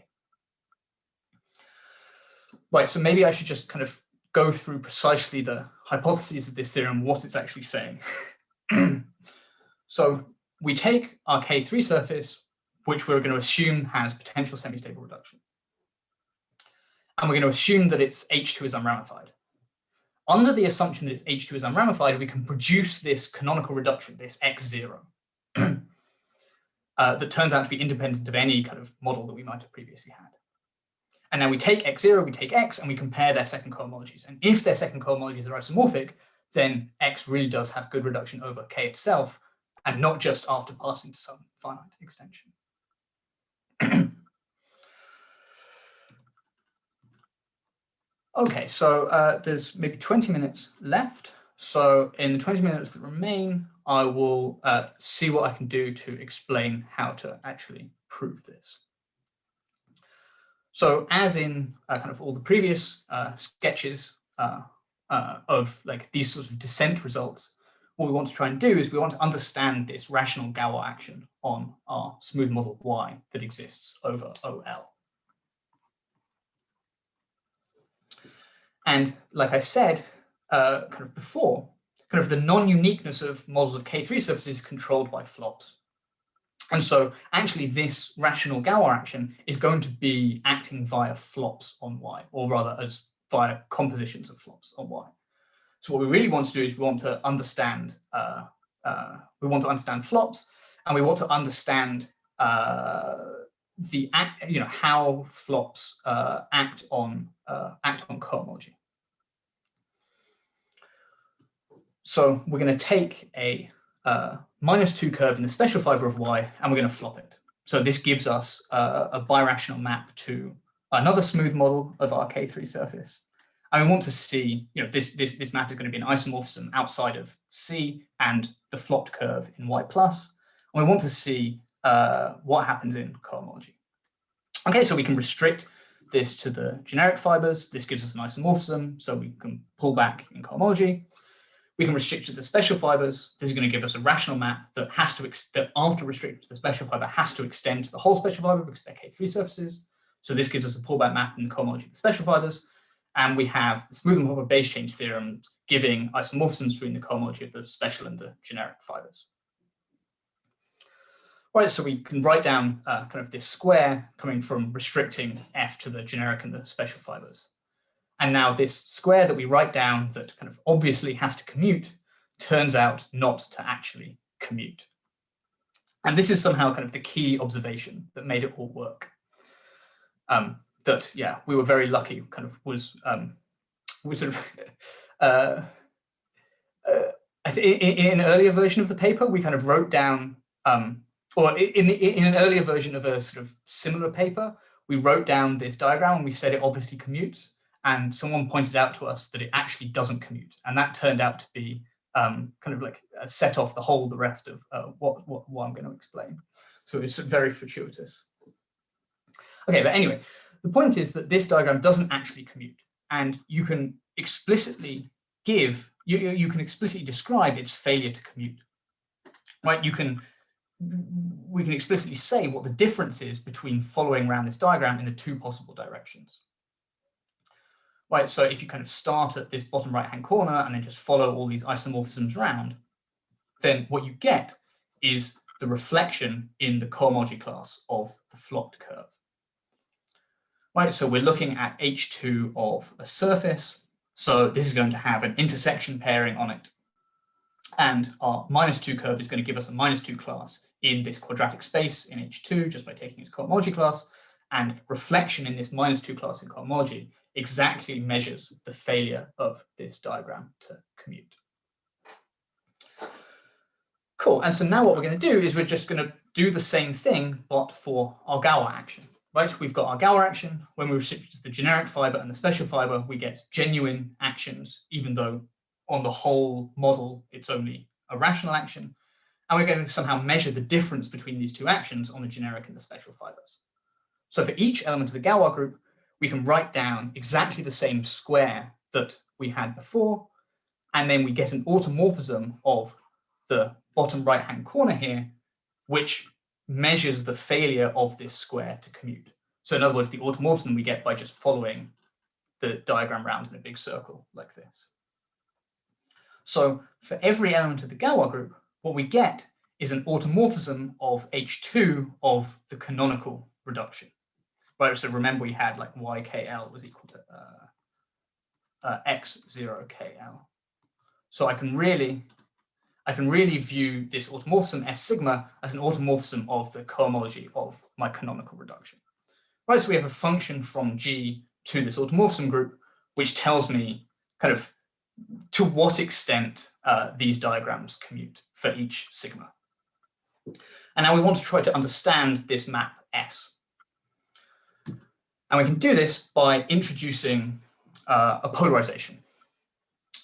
Right, so maybe I should just kind of go through precisely the hypotheses of this theorem, what it's actually saying. So we take our K3 surface, which we're going to assume has potential semi-stable reduction. And we're going to assume that its H2 is unramified. Under the assumption that its H2 is unramified, we can produce this canonical reduction, this X0, that turns out to be independent of any kind of model that we might have previously had. And now we take X0, we take X, and we compare their second cohomologies. And if their second cohomologies are isomorphic, then X really does have good reduction over K itself, and not just after passing to some finite extension. Okay, so there's maybe 20 minutes left. So in the 20 minutes that remain, I will see what I can do to explain how to actually prove this. So as in kind of all the previous sketches of like these sorts of descent results, what we want to try and do is we want to understand this rational Galois action on our smooth model Y that exists over OL. And like I said kind of before, kind of the non-uniqueness of models of K3 surfaces is controlled by flops. And so actually this rational Galois action is going to be acting via flops on Y, or rather as via compositions of flops on Y. So what we really want to do is we want to understand flops, and we want to understand how flops act on cohomology. So we're going to take a -2 curve in the special fiber of Y, and we're going to flop it. So this gives us a birational map to another smooth model of our K3 surface. And we want to see, this map is going to be an isomorphism outside of C and the flopped curve in Y+. And we want to see what happens in cohomology. Okay, so we can restrict this to the generic fibers. This gives us an isomorphism, so we can pull back in cohomology. We can restrict to the special fibers. This is going to give us a rational map that has to that after restricting to the special fiber has to extend to the whole special fiber because they're K3 surfaces. So this gives us a pullback map in the cohomology of the special fibers. And we have the smooth and proper base change theorem giving isomorphisms between the cohomology of the special and the generic fibers. Right, so we can write down kind of this square coming from restricting F to the generic and the special fibers. And now this square that we write down that kind of obviously has to commute turns out not to actually commute. And this is somehow kind of the key observation that made it all work. That, yeah, we were very lucky, kind of was sort of, in an earlier version of the paper, we kind of wrote down, or in an earlier version of a sort of similar paper, we wrote down this diagram and we said it obviously commutes. And someone pointed out to us that it actually doesn't commute. And that turned out to be kind of like set off the rest of what I'm going to explain. So it's very fortuitous. Okay, but anyway, the point is that this diagram doesn't actually commute. And you can explicitly you can explicitly describe its failure to commute. Right? We can explicitly say what the difference is between following around this diagram in the two possible directions. Right, so if you kind of start at this bottom right-hand corner and then just follow all these isomorphisms around, then what you get is the reflection in the cohomology class of the flopped curve. Right, so we're looking at H2 of a surface. So this is going to have an intersection pairing on it. And our -2 curve is going to give us a -2 class in this quadratic space in H2 just by taking its cohomology class. And reflection in this -2 class in cohomology exactly measures the failure of this diagram to commute. Cool, and so now what we're going to do is we're just going to do the same thing, but for our Galois action, right? We've got our Galois action. When we restrict to the generic fiber and the special fiber, we get genuine actions, even though on the whole model, it's only a rational action. And we're going to somehow measure the difference between these two actions on the generic and the special fibers. So for each element of the Galois group, we can write down exactly the same square that we had before, and then we get an automorphism of the bottom right-hand corner here, which measures the failure of this square to commute. So in other words, the automorphism we get by just following the diagram round in a big circle like this. So for every element of the Galois group, what we get is an automorphism of H2 of the canonical reduction. Right, so remember we had like YKL was equal to X0KL. So I can really view this automorphism S sigma as an automorphism of the cohomology of my canonical reduction. Right, so we have a function from G to this automorphism group, which tells me kind of to what extent these diagrams commute for each sigma. And now we want to try to understand this map S. And we can do this by introducing a polarization.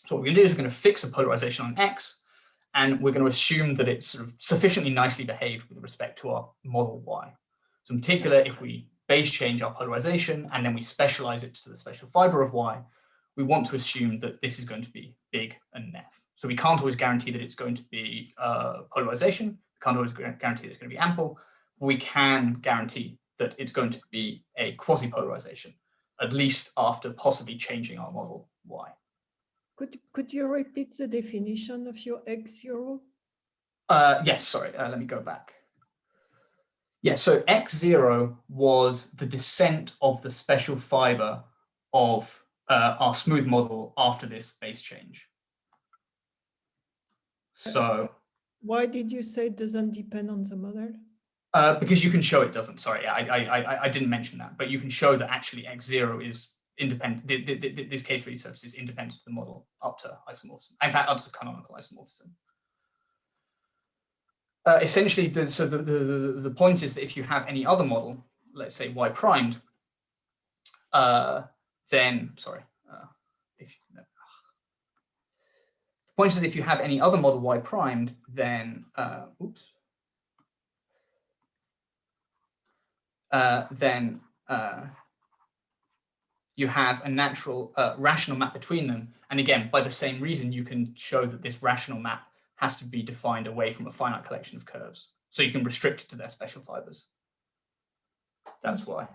So what we're going to do is we're going to fix a polarization on X, and we're going to assume that it's sort of sufficiently nicely behaved with respect to our model Y. So in particular, if we base change our polarization and then we specialize it to the special fiber of Y, we want to assume that this is going to be big and nef. So we can't always guarantee that it's going to be polarization. We can't always guarantee that it's going to be ample. But we can guarantee that it's going to be a quasi-polarization, at least after possibly changing our model Y. Could you repeat the definition of your X0? Yes, sorry, let me go back. Yeah, so X0 was the descent of the special fiber of our smooth model after this base change. So why did you say it doesn't depend on the model? because you can show it doesn't. Sorry, I didn't mention that, but you can show that actually X0 is independent. This K3 surface is independent of the model up to isomorphism. In fact, up to canonical isomorphism. Essentially, the point is that if you have any other model, let's say y primed, then sorry, the point is that if you have any other model y primed, then you have a natural rational map between them. And again, by the same reason, you can show that this rational map has to be defined away from a finite collection of curves. So you can restrict it to their special fibers. That's why.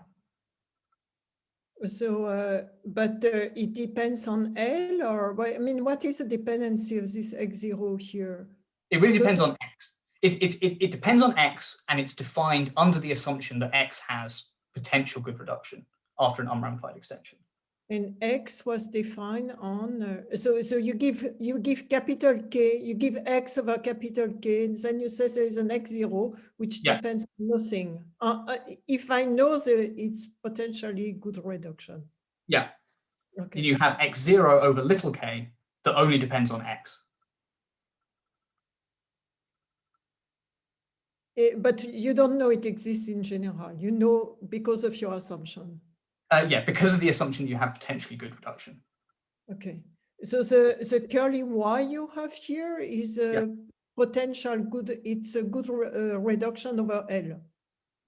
So, but it depends on L, or I mean, what is the dependency of this X0 here? It really depends on X. It depends on X, and it's defined under the assumption that X has potential good reduction after an unramified extension. And X was defined on, so you give capital K, you give X over capital K, and then you say there's an X0, which depends on nothing. If I know that it's potentially good reduction. Yeah. Okay. Then you have X0 over little k that only depends on X. But you don't know it exists in general. You know because of your assumption. Yeah, because of the assumption you have potentially good reduction. Okay. So the curly Y you have here is a potential good, it's a good reduction over L.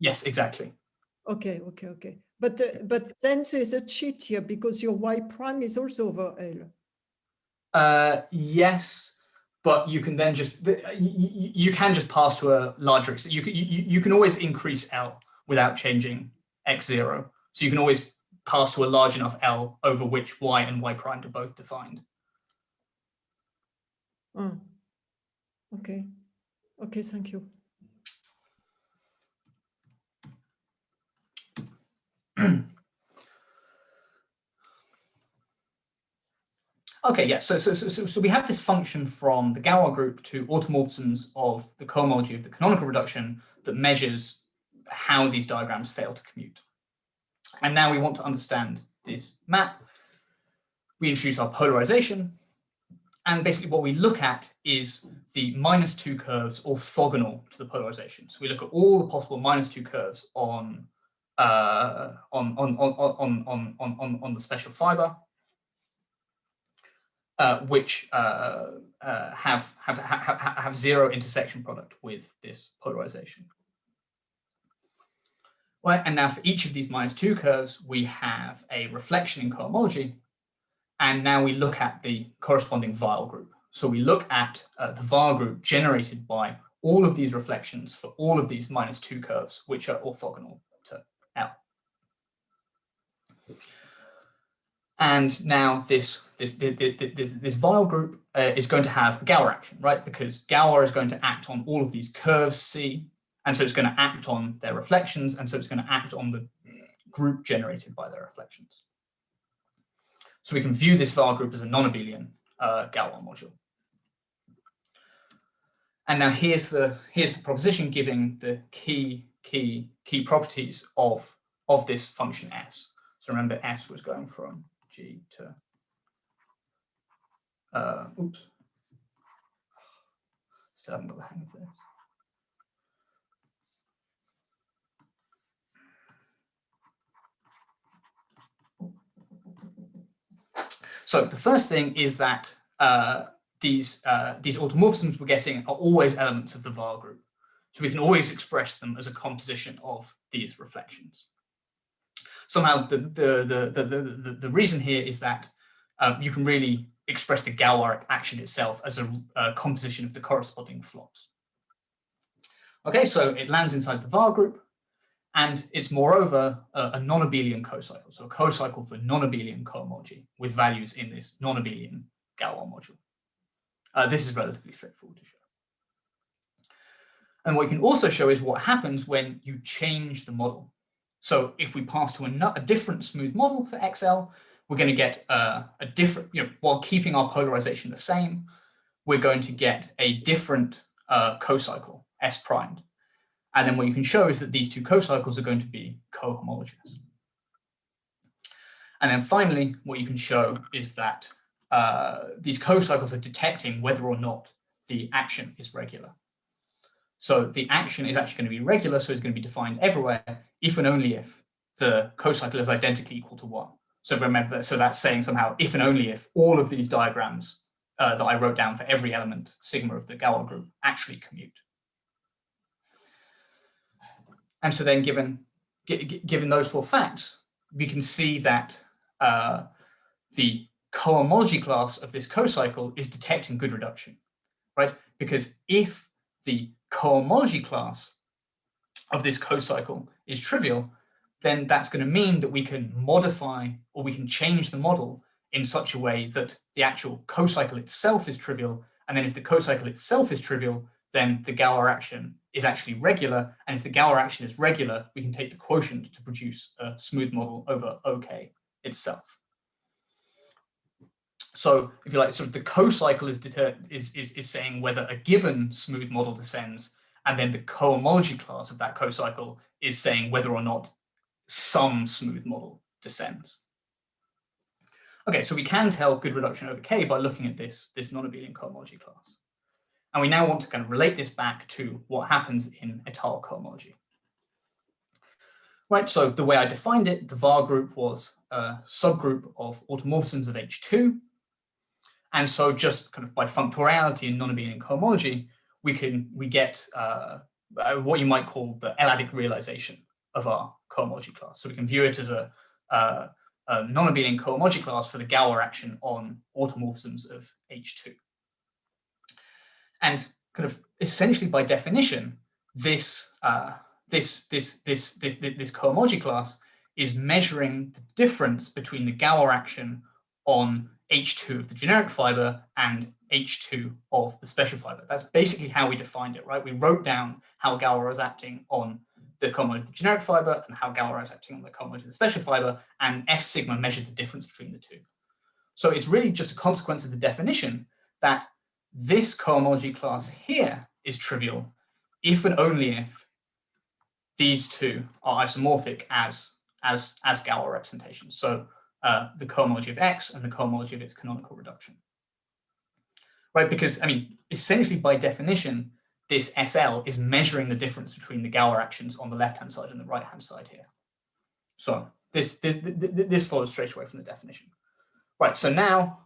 Yes, exactly. Okay. But then there's a cheat here because your Y prime is also over L. Yes, but you can then you can just pass to a larger extent. You can always increase L without changing X0. So you can always pass to a large enough L over which Y and Y prime are both defined. Oh. Okay, thank you. Okay, yeah, so we have this function from the Galois group to automorphisms of the cohomology of the canonical reduction that measures how these diagrams fail to commute. And now we want to understand this map. We introduce our polarization, and basically what we look at is the -2 curves orthogonal to the polarization. So we look at all the possible -2 curves on the special fiber, which have zero intersection product with this polarization. Right, and now for each of these -2 curves, we have a reflection in cohomology, and now we look at the corresponding Weil group. So we look at the Weil group generated by all of these reflections for all of these -2 curves, which are orthogonal to L. And now this Weil group is going to have Galois action, right? Because Galois is going to act on all of these curves C, and so it's going to act on their reflections, and so it's going to act on the group generated by their reflections. So we can view this Weil group as a non-abelian Galois module. And now here's the proposition giving the key properties of this function S. So remember, S was going from G to oops. Still haven't got the hang of this. So the first thing is that these automorphisms we're getting are always elements of the Weil group. So we can always express them as a composition of these reflections. Somehow the reason here is that you can really express the Galois action itself as a composition of the corresponding flops. Okay, so it lands inside the Weil group, and it's moreover a non-abelian cocycle, so a cocycle for non-abelian cohomology with values in this non-abelian Galois module. This is relatively straightforward to show. And what you can also show is what happens when you change the model. So if we pass to a different smooth model for XL, we're going to get a different, while keeping our polarization the same, we're going to get a different cocycle, S primed. And then what you can show is that these two cocycles are going to be cohomologous. And then finally, what you can show is that these cocycles are detecting whether or not the action is regular. So the action is actually going to be regular, so it's going to be defined everywhere if and only if the cocycle is identically equal to 1. So remember, so that's saying somehow if and only if all of these diagrams that I wrote down for every element sigma of the Galois group actually commute. And so then given those 4 facts, we can see that the cohomology class of this cocycle is detecting good reduction, right? Because if the cohomology class of this cocycle is trivial, then that's going to mean that we can modify or we can change the model in such a way that the actual cocycle itself is trivial. And then if the cocycle itself is trivial, then the Galois action is actually regular. And if the Galois action is regular, we can take the quotient to produce a smooth model over OK itself. So if you like, sort of the cocycle is saying whether a given smooth model descends, and then the cohomology class of that cocycle is saying whether or not some smooth model descends. Okay, so we can tell good reduction over K by looking at this non-abelian cohomology class. And we now want to kind of relate this back to what happens in étale cohomology. Right, so the way I defined it, the var group was a subgroup of automorphisms of H2. And so just kind of by functoriality in non-abelian cohomology, we get what you might call the L-adic realization of our cohomology class. So we can view it as a non-abelian cohomology class for the Galois action on automorphisms of H2. And kind of essentially by definition, this cohomology class is measuring the difference between the Galois action on H2 of the generic fiber and H2 of the special fiber. That's basically how we defined it, right? We wrote down how Galois is acting on the cohomology of the generic fiber and how Galois is acting on the cohomology of the special fiber, and S sigma measured the difference between the two. So it's really just a consequence of the definition that this cohomology class here is trivial if and only if these two are isomorphic as Galois representations. So the cohomology of X and the cohomology of its canonical reduction. Right, because, I mean, essentially by definition, this SL is measuring the difference between the Galois actions on the left-hand side and the right-hand side here. So this follows straight away from the definition. Right, so now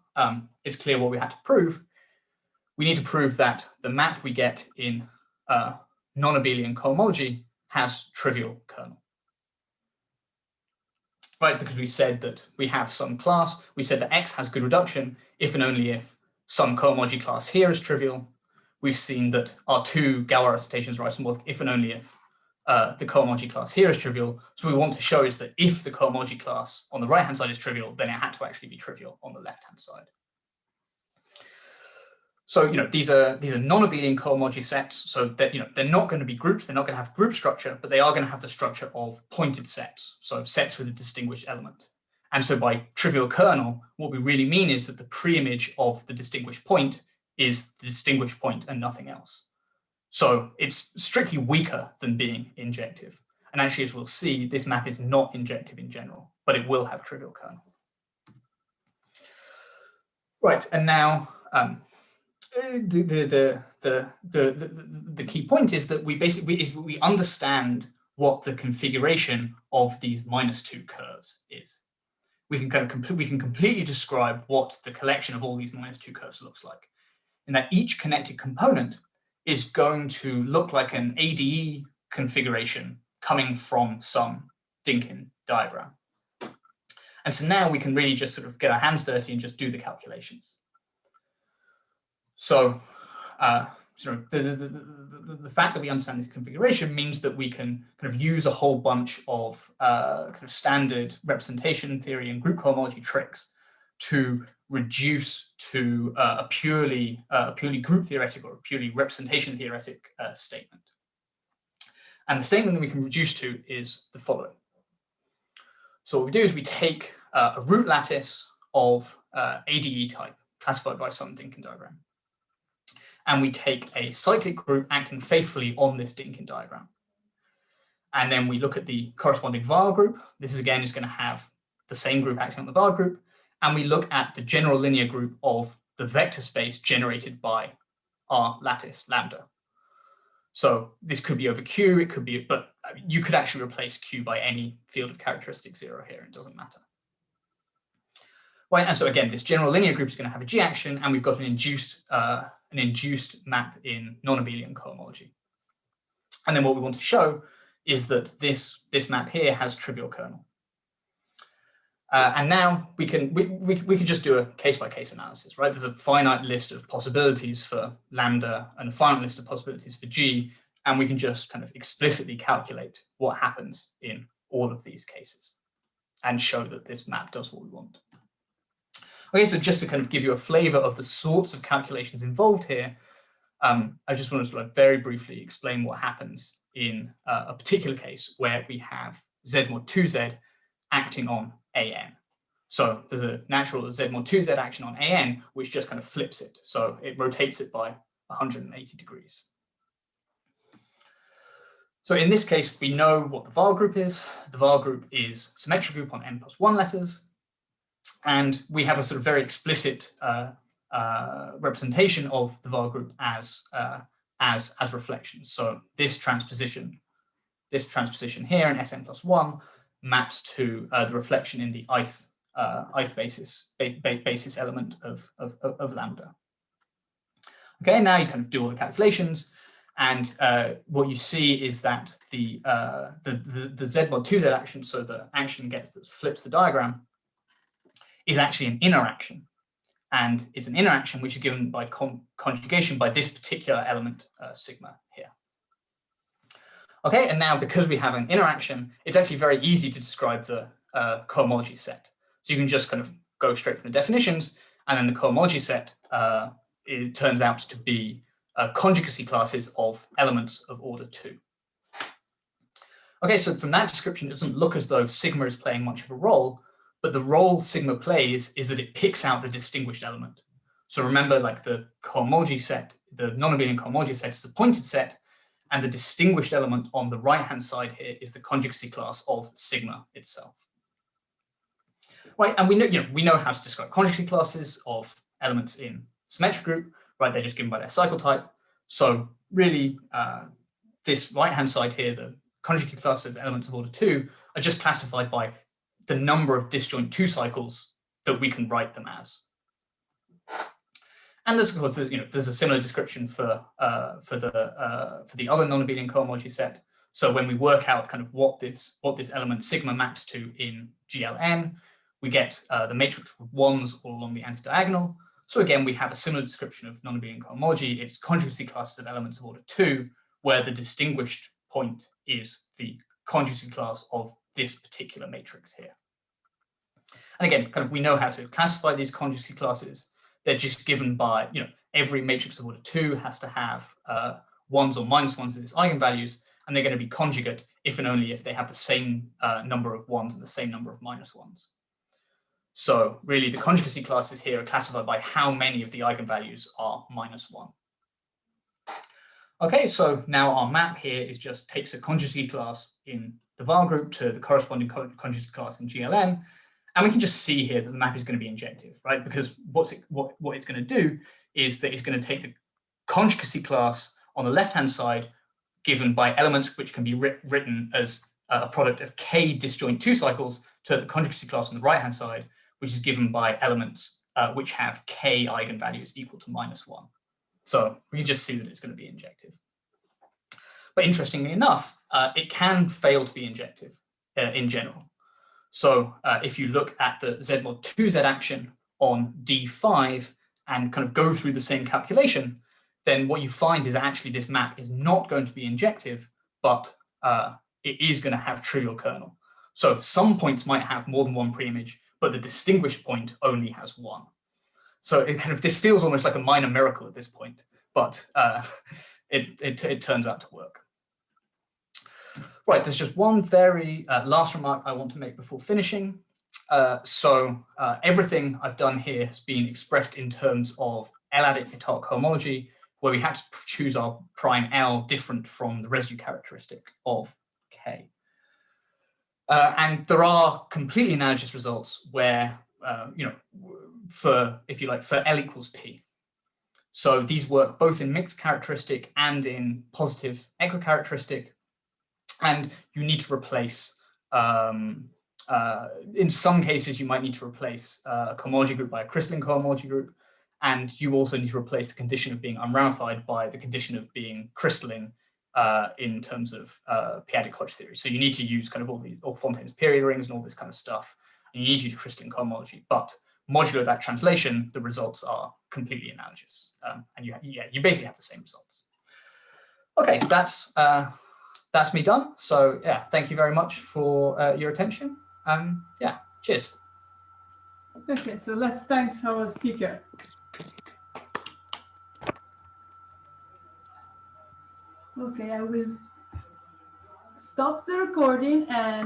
it's clear what we had to prove. We need to prove that the map we get in non-abelian cohomology has trivial kernel. Right, because we said that we have some class, we said that X has good reduction if and only if some cohomology class here is trivial. We've seen that our two Galois representations are isomorphic if and only if the cohomology class here is trivial. So what we want to show is that if the cohomology class on the right-hand side is trivial, then it had to actually be trivial on the left-hand side. So these are non-abelian cohomology sets. So that they're not going to be groups. They're not going to have group structure, but they are going to have the structure of pointed sets. So sets with a distinguished element. And so by trivial kernel, what we really mean is that the preimage of the distinguished point is the distinguished point and nothing else. So it's strictly weaker than being injective. And actually, as we'll see, this map is not injective in general, but it will have trivial kernel. Right, and now the key point is that we understand what the configuration of these -2 curves is. We can completely describe what the collection of all these -2 curves looks like, and that each connected component is going to look like an ADE configuration coming from some Dynkin diagram. And so now we can really just sort of get our hands dirty and just do the calculations. So the fact that we understand this configuration means that we can kind of use a whole bunch of kind of standard representation theory and group cohomology tricks to reduce to a purely group theoretic or a purely representation theoretic statement. And the statement that we can reduce to is the following. So what we do is we take a root lattice of ADE type, classified by some Dynkin diagram. And we take a cyclic group acting faithfully on this Dynkin diagram. And then we look at the corresponding var group. This is again is going to have the same group acting on the var group. And we look at the general linear group of the vector space generated by our lattice lambda. So this could be over Q, it could be, but you could actually replace Q by any field of characteristic 0 here, it doesn't matter. Right, and so again, this general linear group is going to have a G action, and we've got an induced map in non-abelian cohomology. And then what we want to show is that this map here has trivial kernel. And now we could just do a case-by-case analysis, right? There's a finite list of possibilities for lambda and a finite list of possibilities for G, and we can just kind of explicitly calculate what happens in all of these cases and show that this map does what we want. Okay, so just to kind of give you a flavor of the sorts of calculations involved here, I just wanted to very briefly explain what happens in a particular case where we have Z mod 2Z acting on AN. So there's a natural Z mod 2Z action on AN, which just kind of flips it. So it rotates it by 180 degrees. So in this case, we know what the var group is. The var group is symmetric group on n+1 letters. And we have a sort of very explicit representation of the var group as reflections. So this transposition here in Sn+1 maps to the reflection in the ith basis element of lambda. Okay, now you kind of do all the calculations, and what you see is that the Z mod 2Z action, so the action that flips the diagram, is actually an inner action, and it's an inner action which is given by conjugation by this particular element sigma here. Okay, and now because we have an inner action, it's actually very easy to describe the cohomology set. So you can just kind of go straight from the definitions, and then the cohomology set it turns out to be conjugacy classes of elements of order 2. Okay, so from that description, it doesn't look as though sigma is playing much of a role, but the role sigma plays is that it picks out the distinguished element. So remember, like the cohomology set, the non-abelian cohomology set is a pointed set, and the distinguished element on the right-hand side here is the conjugacy class of sigma itself. Right, and we know how to describe conjugacy classes of elements in symmetric group, right? They're just given by their cycle type. So really, this right-hand side here, the conjugacy class of elements of order 2, are just classified by the number of disjoint 2 cycles that we can write them as. And this, of course, there's a similar description for the other non-abelian cohomology set. So when we work out kind of what this element sigma maps to in GLN, we get the matrix with 1s all along the antidiagonal. So again, we have a similar description of non-abelian cohomology. It's conjugacy classes of elements of order 2, where the distinguished point is the conjugacy class of this particular matrix here. And again, kind of we know how to classify these conjugacy classes. They're just given by, every matrix of order 2 has to have 1s or -1s as its eigenvalues, and they're going to be conjugate if and only if they have the same number of 1s and the same number of -1s. So really, the conjugacy classes here are classified by how many of the eigenvalues are -1. Okay, so now our map here is just takes a conjugacy class in the var group to the corresponding conjugacy class in GLN, and we can just see here that the map is going to be injective, right? Because what it's going to do is that it's going to take the conjugacy class on the left-hand side, given by elements which can be written as a product of k disjoint 2 cycles, to the conjugacy class on the right-hand side, which is given by elements which have k eigenvalues equal to -1. So we can just see that it's going to be injective. But interestingly enough, it can fail to be injective in general. So if you look at the Z mod 2Z action on D5 and kind of go through the same calculation, then what you find is that actually this map is not going to be injective, but it is going to have trivial kernel. So some points might have more than one preimage, but the distinguished point only has 1. So this feels almost like a minor miracle at this point, but it turns out to work. Right, there's just one very last remark I want to make before finishing. Everything I've done here has been expressed in terms of L-adic-Étale cohomology, where we had to choose our prime L different from the residue characteristic of K. And there are completely analogous results where, for L equals P. So these work both in mixed characteristic and in positive equicharacteristic. And you need to replace, in some cases, you might need to replace a cohomology group by a crystalline cohomology group. And you also need to replace the condition of being unramified by the condition of being crystalline in terms of p-adic Hodge theory. So you need to use kind of all Fontaine's period rings and all this kind of stuff. And you need to use crystalline cohomology. But modulo that translation, the results are completely analogous. And you basically have the same results. Okay, that's me done. So yeah, thank you very much for your attention. Yeah, cheers. Okay, so let's thank our speaker. Okay, I will stop the recording and